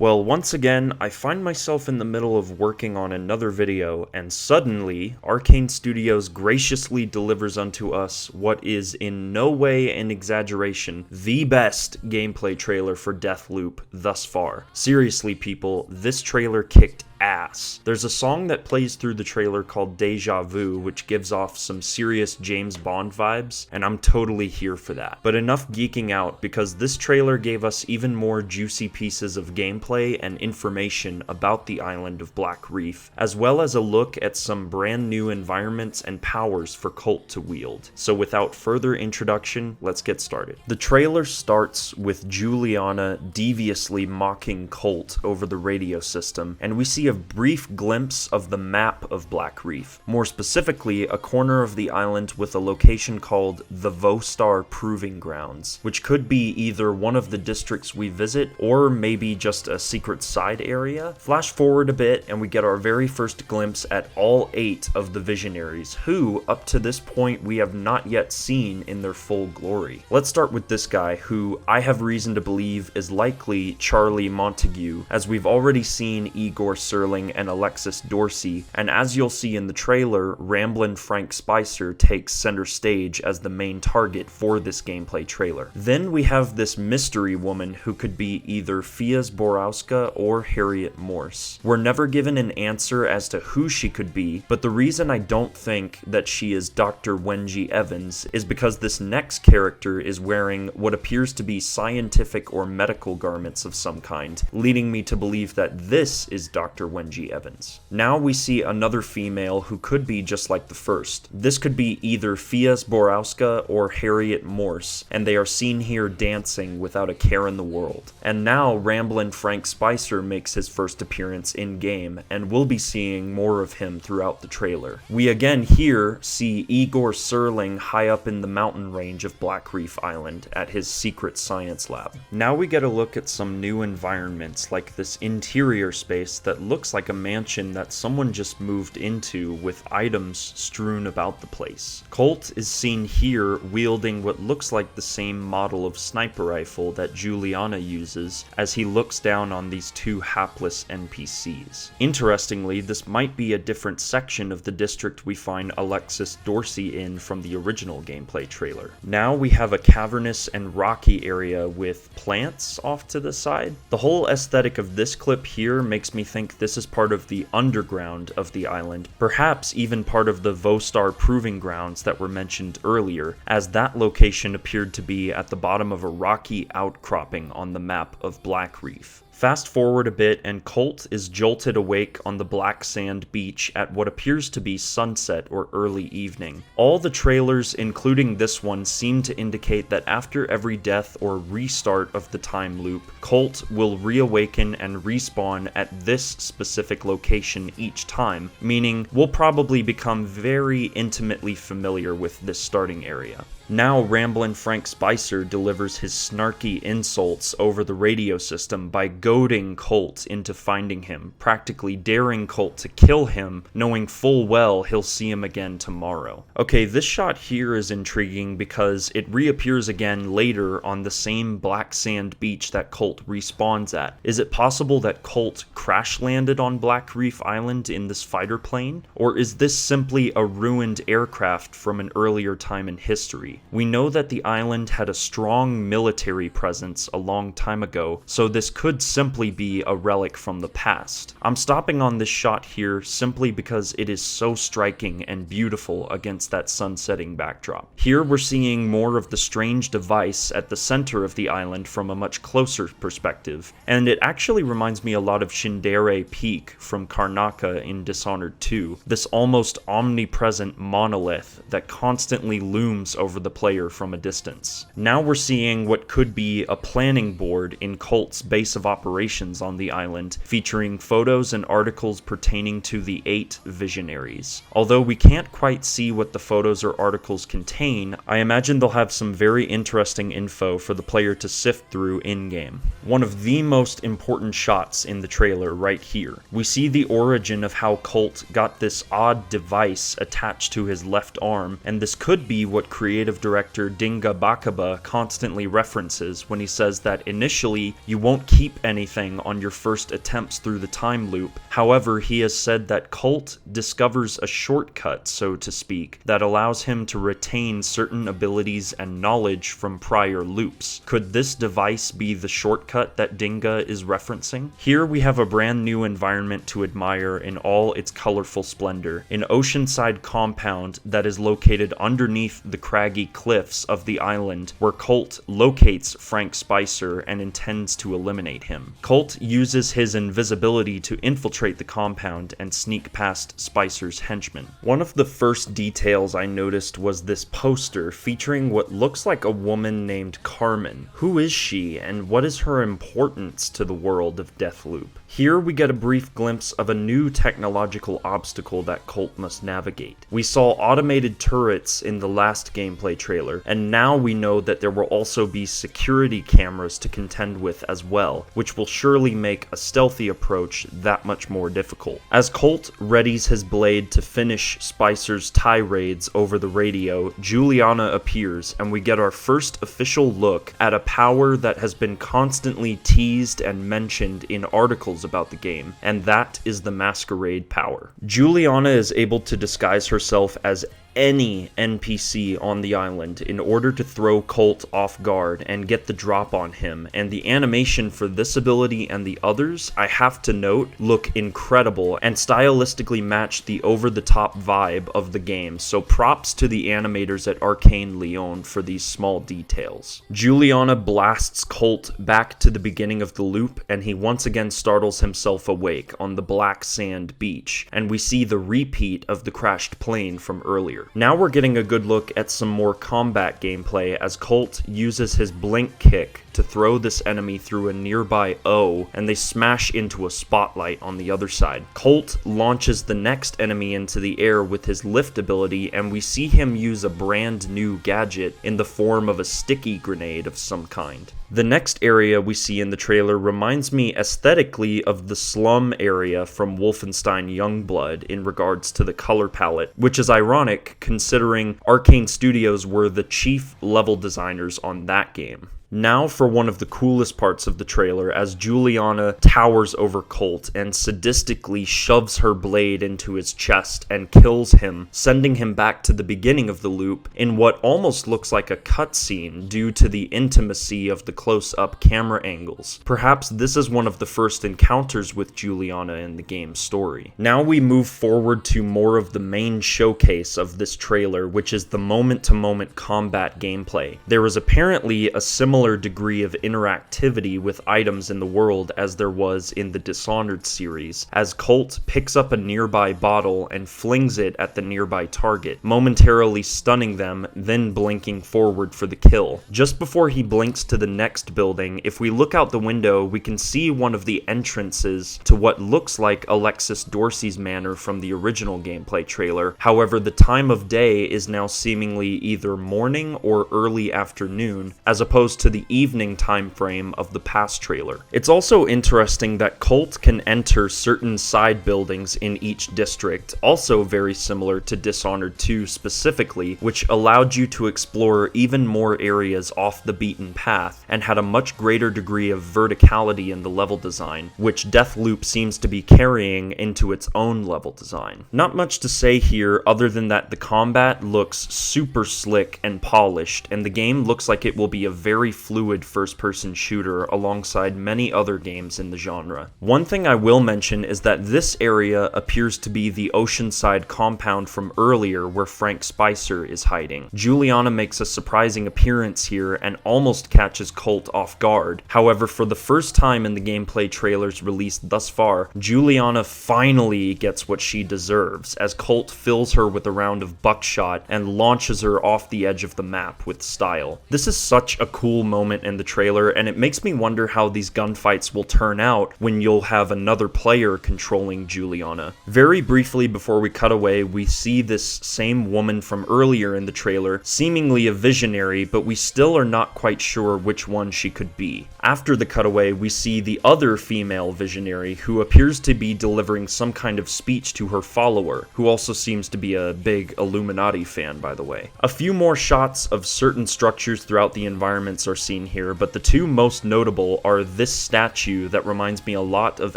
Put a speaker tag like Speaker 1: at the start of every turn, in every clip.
Speaker 1: Well, once again, I find myself in the middle of working on another video, and suddenly, Arcane Studios graciously delivers unto us what is in no way an exaggeration, the best gameplay trailer for DEATHLOOP thus far. Seriously, people, this trailer kicked ass. There's a song that plays through the trailer called Deja Vu, which gives off some serious James Bond vibes, and I'm totally here for that. But enough geeking out, because this trailer gave us even more juicy pieces of gameplay and information about the island of Black Reef, as well as a look at some brand new environments and powers for Colt to wield. So without further introduction, let's get started. The trailer starts with Juliana deviously mocking Colt over the radio system, and we see a brief glimpse of the map of Black Reef. More specifically, a corner of the island with a location called the Vostar Proving Grounds, which could be either one of the districts we visit or maybe just a secret side area. Flash forward a bit and we get our very first glimpse at all 8 of the visionaries, who, up to this point, we have not yet seen in their full glory. Let's start with this guy, who I have reason to believe is likely Charlie Montague, as we've already seen Igor Serling and Alexis Dorsey, and as you'll see in the trailer, Ramblin' Frank Spicer takes center stage as the main target for this gameplay trailer. Then we have this mystery woman who could be either Fiaz Borowska or Harriet Morse. We're never given an answer as to who she could be, but the reason I don't think that she is Dr. Wenji Evans is because this next character is wearing what appears to be scientific or medical garments of some kind, leading me to believe that this is Dr. Wenji Evans. Now we see another female who could be just like the first. This could be either Fiaz Borowska or Harriet Morse, and they are seen here dancing without a care in the world. And now Ramblin' Frank Spicer makes his first appearance in-game, and we'll be seeing more of him throughout the trailer. We again here see Igor Serling high up in the mountain range of Black Reef Island at his secret science lab. Now we get a look at some new environments, like this interior space that looks like a mansion that someone just moved into with items strewn about the place. Colt is seen here wielding what looks like the same model of sniper rifle that Juliana uses as he looks down on these 2 hapless NPCs. Interestingly, this might be a different section of the district we find Alexis Dorsey in from the original gameplay trailer. Now we have a cavernous and rocky area with plants off to the side. The whole aesthetic of this clip here makes me think this is part of the underground of the island, perhaps even part of the Vostar Proving Grounds that were mentioned earlier, as that location appeared to be at the bottom of a rocky outcropping on the map of Black Reef. Fast forward a bit and Colt is jolted awake on the black sand beach at what appears to be sunset or early evening. All the trailers, including this one, seem to indicate that after every death or restart of the time loop, Colt will reawaken and respawn at this specific location each time, meaning we'll probably become very intimately familiar with this starting area. Now Ramblin' Frank Spicer delivers his snarky insults over the radio system by goading Colt into finding him, practically daring Colt to kill him, knowing full well he'll see him again tomorrow. Okay, this shot here is intriguing because it reappears again later on the same black sand beach that Colt respawns at. Is it possible that Colt crash landed on Black Reef Island in this fighter plane? Or is this simply a ruined aircraft from an earlier time in history? We know that the island had a strong military presence a long time ago, so this could simply be a relic from the past. I'm stopping on this shot here simply because it is so striking and beautiful against that sunsetting backdrop. Here we're seeing more of the strange device at the center of the island from a much closer perspective, and it actually reminds me a lot of Shindere Peak from Karnaka in Dishonored 2, this almost omnipresent monolith that constantly looms over the player from a distance. Now we're seeing what could be a planning board in Colt's base of operations on the island, featuring photos and articles pertaining to the 8 visionaries. Although we can't quite see what the photos or articles contain, I imagine they'll have some very interesting info for the player to sift through in-game. One of the most important shots in the trailer right here. We see the origin of how Colt got this odd device attached to his left arm, and this could be what created creative director Dinga Bakaba constantly references when he says that initially you won't keep anything on your first attempts through the time loop. However, he has said that Colt discovers a shortcut, so to speak, that allows him to retain certain abilities and knowledge from prior loops. Could this device be the shortcut that Dinga is referencing? Here we have a brand new environment to admire in all its colorful splendor, an oceanside compound that is located underneath the craggy cliffs of the island where Colt locates Frank Spicer and intends to eliminate him. Colt uses his invisibility to infiltrate the compound and sneak past Spicer's henchmen. One of the first details I noticed was this poster featuring what looks like a woman named Carmen. Who is she, and what is her importance to the world of Deathloop? Here we get a brief glimpse of a new technological obstacle that Colt must navigate. We saw automated turrets in the last gameplay trailer, and now we know that there will also be security cameras to contend with as well, which will surely make a stealthy approach that much more difficult. As Colt readies his blade to finish Spicer's tirades over the radio, Juliana appears, and we get our first official look at a power that has been constantly teased and mentioned in articles about the game, and that is the Masquerade power. Juliana is able to disguise herself as any NPC on the island in order to throw Colt off guard and get the drop on him, and the animation for this ability and the others, I have to note, look incredible and stylistically match the over-the-top vibe of the game, so props to the animators at Arcane Leon for these small details. Juliana blasts Colt back to the beginning of the loop, and he once again startles himself awake on the black sand beach, and we see the repeat of the crashed plane from earlier. Now we're getting a good look at some more combat gameplay as Colt uses his blink kick to throw this enemy through a nearby O, and they smash into a spotlight on the other side. Colt launches the next enemy into the air with his lift ability, and we see him use a brand new gadget in the form of a sticky grenade of some kind. The next area we see in the trailer reminds me aesthetically of the slum area from Wolfenstein Youngblood in regards to the color palette, which is ironic considering Arcane Studios were the chief level designers on that game. Now for one of the coolest parts of the trailer, as Juliana towers over Colt and sadistically shoves her blade into his chest and kills him, sending him back to the beginning of the loop in what almost looks like a cutscene due to the intimacy of the close-up camera angles. Perhaps this is one of the first encounters with Juliana in the game's story. Now we move forward to more of the main showcase of this trailer, which is the moment-to-moment combat gameplay. There is apparently a similar degree of interactivity with items in the world as there was in the Dishonored series, as Colt picks up a nearby bottle and flings it at the nearby target, momentarily stunning them, then blinking forward for the kill. Just before he blinks to the next building, if we look out the window, we can see one of the entrances to what looks like Alexis Dorsey's manor from the original gameplay trailer. However, the time of day is now seemingly either morning or early afternoon, as opposed to the evening time frame of the past trailer. It's also interesting that Colt can enter certain side buildings in each district, also very similar to Dishonored 2 specifically, which allowed you to explore even more areas off the beaten path and had a much greater degree of verticality in the level design, which Deathloop seems to be carrying into its own level design. Not much to say here other than that the combat looks super slick and polished, and the game looks like it will be a very fluid first-person shooter alongside many other games in the genre. One thing I will mention is that this area appears to be the oceanside compound from earlier where Frank Spicer is hiding. Juliana makes a surprising appearance here and almost catches Colt off guard. However, for the first time in the gameplay trailers released thus far, Juliana finally gets what she deserves as Colt fills her with a round of buckshot and launches her off the edge of the map with style. This is such a cool moment in the trailer, and it makes me wonder how these gunfights will turn out when you'll have another player controlling Juliana. Very briefly before we cut away, we see this same woman from earlier in the trailer, seemingly a visionary, but we still are not quite sure which one she could be. After the cutaway, we see the other female visionary, who appears to be delivering some kind of speech to her follower, who also seems to be a big Illuminati fan, by the way. A few more shots of certain structures throughout the environments are seen here, but the two most notable are this statue that reminds me a lot of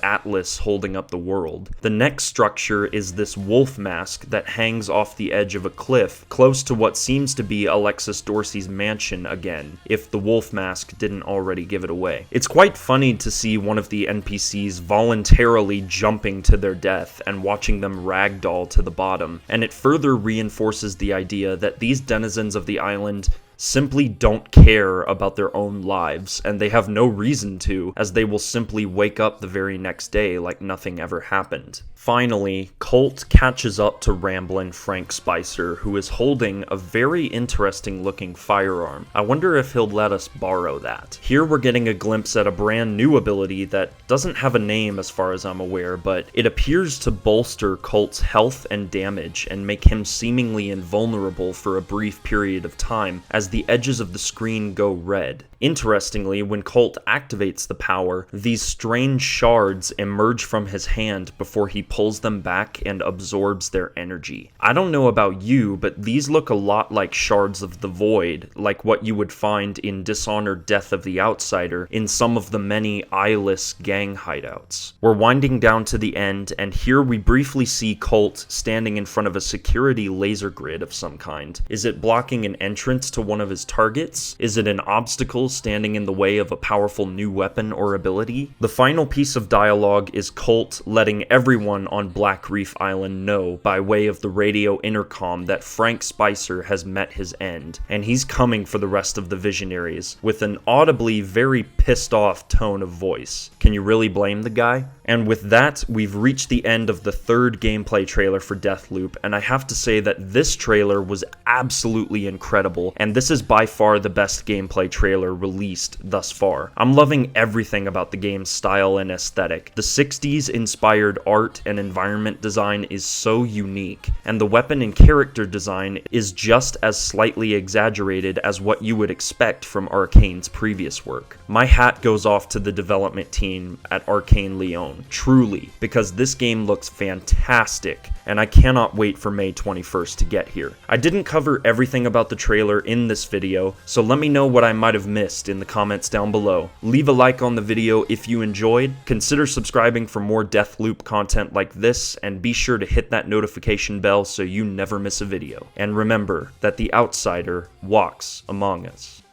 Speaker 1: Atlas holding up the world. The next structure is this wolf mask that hangs off the edge of a cliff, close to what seems to be Alexis Dorsey's mansion again, if the wolf mask didn't already give it away. It's quite funny to see one of the NPCs voluntarily jumping to their death and watching them ragdoll to the bottom, and it further reinforces the idea that these denizens of the island simply don't care about their own lives, and they have no reason to, as they will simply wake up the very next day like nothing ever happened. Finally, Colt catches up to Ramblin' Frank Spicer, who is holding a very interesting looking firearm. I wonder if he'll let us borrow that. Here we're getting a glimpse at a brand new ability that doesn't have a name as far as I'm aware, but it appears to bolster Colt's health and damage and make him seemingly invulnerable for a brief period of time as the edges of the screen go red. Interestingly, when Colt activates the power, these strange shards emerge from his hand before he pulls them back and absorbs their energy. I don't know about you, but these look a lot like shards of the void, like what you would find in Dishonored Death of the Outsider in some of the many eyeless gang hideouts. We're winding down to the end, and here we briefly see Colt standing in front of a security laser grid of some kind. Is it blocking an entrance to one of his targets? Is it an obstacle standing in the way of a powerful new weapon or ability? The final piece of dialogue is Colt letting everyone on Black Reef Island know by way of the radio intercom that Frank Spicer has met his end, and he's coming for the rest of the visionaries, with an audibly very pissed off tone of voice. Can you really blame the guy? And with that, we've reached the end of the third gameplay trailer for Deathloop, and I have to say that this trailer was absolutely incredible, and this is by far the best gameplay trailer released thus far. I'm loving everything about the game's style and aesthetic. The 60s inspired art and environment design is so unique, and the weapon and character design is just as slightly exaggerated as what you would expect from Arkane's previous work. My hat goes off to the development team at Arkane Lyon, truly, because this game looks fantastic, and I cannot wait for May 21st to get here. I didn't cover everything about the trailer in this video, so let me know what I might have missed in the comments down below. Leave a like on the video if you enjoyed, consider subscribing for more Deathloop content like this, and be sure to hit that notification bell so you never miss a video. And remember that the outsider walks among us.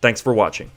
Speaker 1: Thanks for watching.